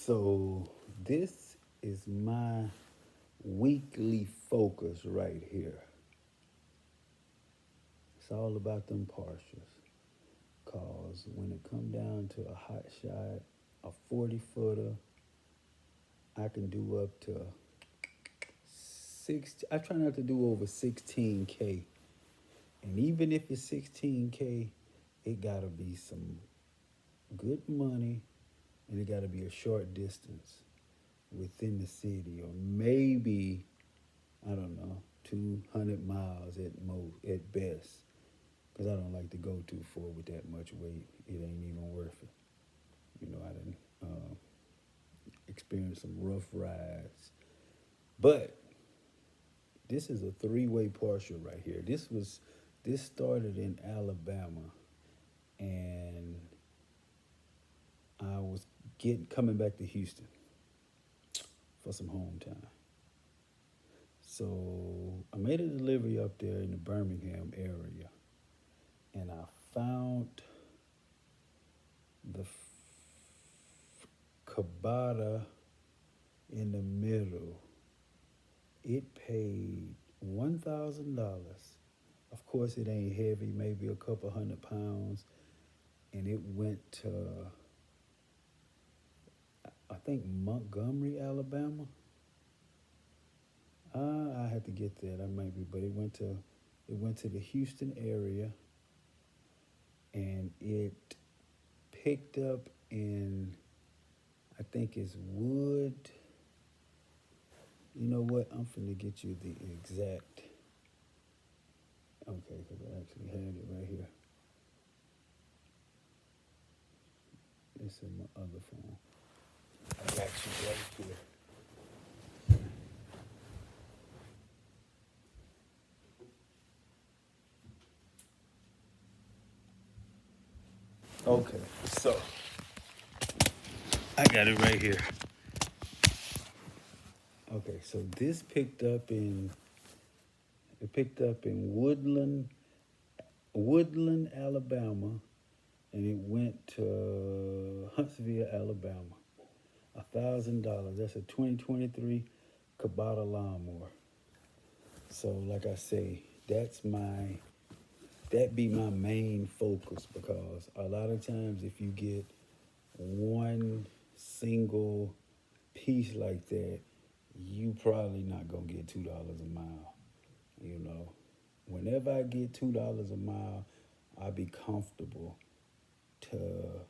So this is my weekly focus right here. It's all about them partials. Cause when it come down to a hot shot, a 40 footer, I can do up to six. I try not to do over 16K. And even if it's 16K, it gotta be some good money, and it gotta be a short distance within the city, or maybe I don't know, 200 miles at most, at best. Because I don't like to go too far with that much weight. It ain't even worth it. I didn't experience some rough rides. But this is a three-way partial right here. This started in Alabama, and I was getting coming back to Houston for some home time. So I made a delivery up there in the Birmingham area, and I found the Cabada in the middle. It paid $1,000. Of course, it ain't heavy, maybe a couple 100 pounds, and it went to I think Montgomery, Alabama. I had to get that. I might be, but it went to the Houston area, and it picked up in, I think it's Wood. You know what? I'm finna get you the exact. Okay, because I actually had it right here. It's in my other phone. I got you right here. Okay, so I got it right here. Okay, so this picked up in Woodland, Alabama, and it went to Huntsville, Alabama. $1,000. That's a 2023 Kubota lawnmower. So, like I say, that be my main focus, because a lot of times if you get one single piece like that, you probably not gonna get $2 a mile. You know, whenever I get $2 a mile, I be comfortable to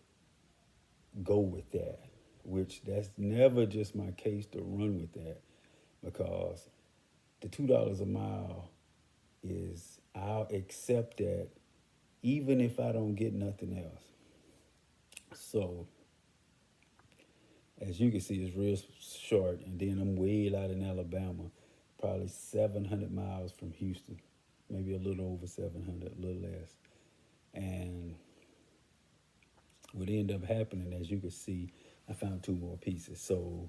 go with that. Which that's never just my case to run with that, because the $2 a mile is, I'll accept that even if I don't get nothing else. So as you can see, it's real short, and then I'm way out in Alabama, probably 700 miles from Houston, maybe a little over 700, a little less. And what ended up happening, as you can see, I found two more pieces. So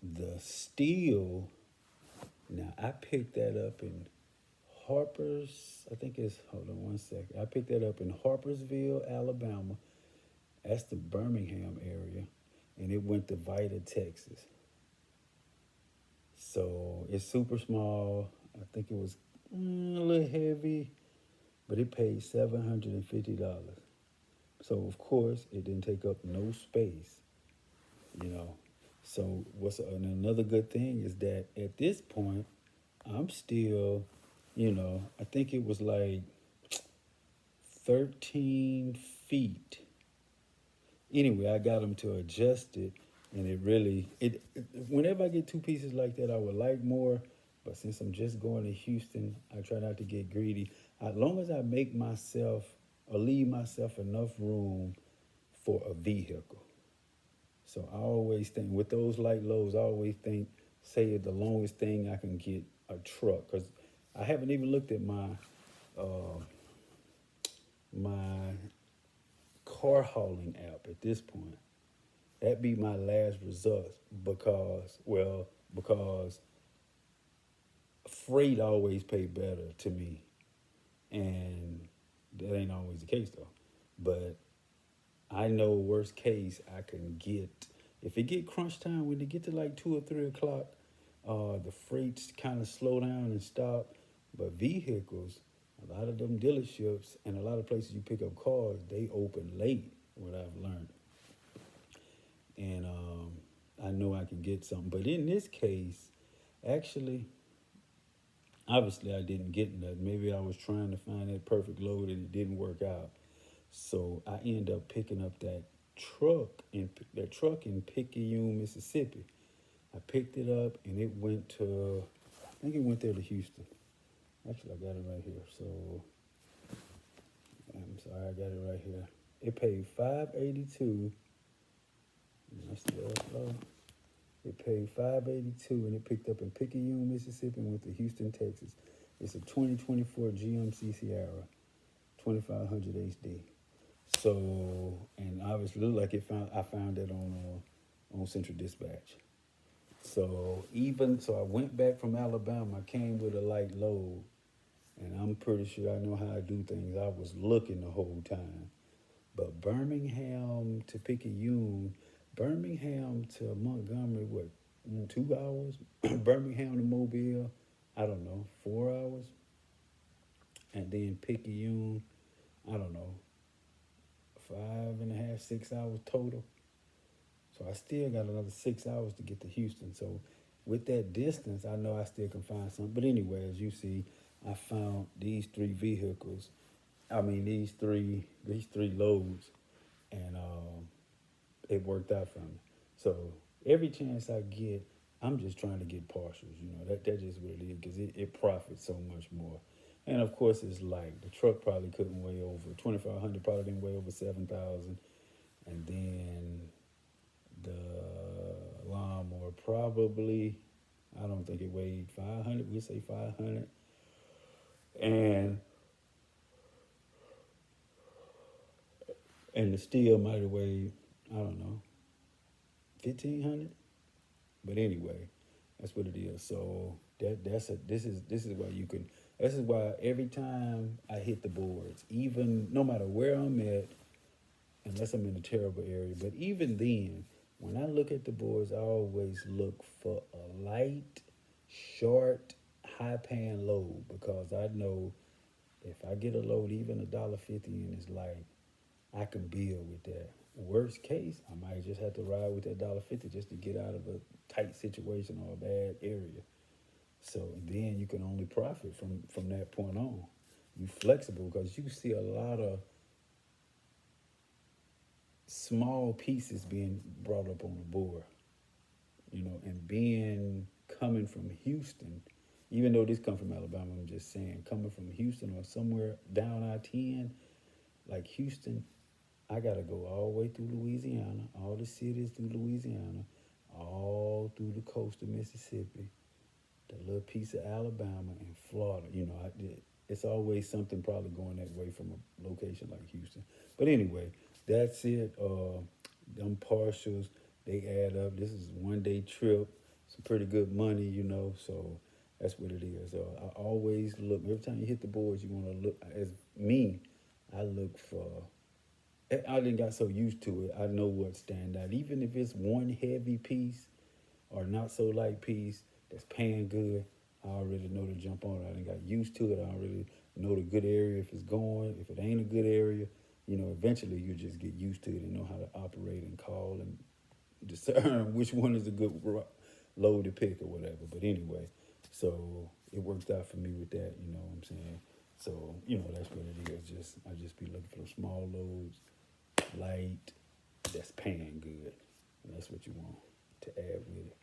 the steel, now I picked that up in Harper's, I think it's, hold on one second. I picked that up in Harpersville, Alabama. That's the Birmingham area. And it went to Vida, Texas. So it's super small. I think it was a little heavy, but it paid $750. So of course it didn't take up no space, you know. So and another good thing is that at this point, I'm still, I think it was like 13 feet. Anyway, I got them to adjust it, and whenever I get two pieces like that, I would like more. But since I'm just going to Houston, I try not to get greedy. As long as I make myself or leave myself enough room for a vehicle. So I always think with those light loads, I always think, say the longest thing I can get a truck, because I haven't even looked at uh, my car hauling app at this point. That be my last resort, because freight always pay better to me, and that ain't always the case though. But I know worst case I can get If it get crunch time, when they get to like 2 or 3 o'clock, the freights kind of slow down and stop. But vehicles, a lot of them dealerships and a lot of places you pick up cars, they open late. What I've learned, and I know I can get something. But in this case, actually, obviously I didn't get nothing. Maybe I was trying to find that perfect load and it didn't work out. So I end up picking up that truck in Picayune, Mississippi. I picked it up and it went to, I think it went there to Houston. Actually, I got it right here. So I'm sorry, I got it right here. It paid $582. I still slow. It paid $582 and it picked up in Picayune, Mississippi, and went to Houston, Texas. It's a 2024 GMC Sierra, 2500 HD. So, and obviously, looked like I found it on Central Dispatch. So I went back from Alabama. I came with a light load, and I'm pretty sure I know how I do things. I was looking the whole time. But Birmingham to Picayune, Birmingham to Montgomery, what, 2 hours? Birmingham to Mobile, I don't know, 4 hours. And then Picayune, I don't know, 5.5, 6 hours total. So I still got another 6 hours to get to Houston. So with that distance, I know I still can find something. But anyway, as you see, I found these three vehicles. I mean these three loads, and it worked out for me. So every chance I get, I'm just trying to get partials. That just what it is, because it profits so much more. And of course, it's light. The truck probably couldn't weigh over 2,500. Probably didn't weigh over 7,000. And then the lawnmower probably, I don't think it weighed 500. We say 500. And the steel might have weighed, I don't know, 1,500. But anyway, that's what it is. So this is why you can. This is why every time I hit the boards, even no matter where I'm at, unless I'm in a terrible area, but even then, when I look at the boards, I always look for a light, short, high paying load, because I know if I get a load, even $1.50 and it's light, I can build with that. Worst case, I might just have to ride with that $1.50 just to get out of a tight situation or a bad area. So then you can only profit from that point on. You flexible, because you see a lot of small pieces being brought up on the board, and being coming from Houston, even though this come from Alabama, I'm just saying, coming from Houston or somewhere down I-10, like Houston, I got to go all the way through Louisiana, all the cities through Louisiana, all through the coast of Mississippi, the little piece of Alabama and Florida. It's always something probably going that way from a location like Houston. But anyway, that's it. Them partials, they add up. This is a 1 day trip. Some pretty good money, so that's what it is. I always look, every time you hit the boards, you want to look, as me, I look for, I didn't got so used to it. I know what stand out. Even if it's one heavy piece or not so light piece that's paying good, I already know to jump on it. I done got used to it. I already know the good area if it's going. If it ain't a good area, eventually you just get used to it and know how to operate and call and discern which one is a good load to pick or whatever. But anyway, so it worked out for me with that, you know what I'm saying? So, that's what it is. I just be looking for small loads, light, that's paying good. And that's what you want to add with it.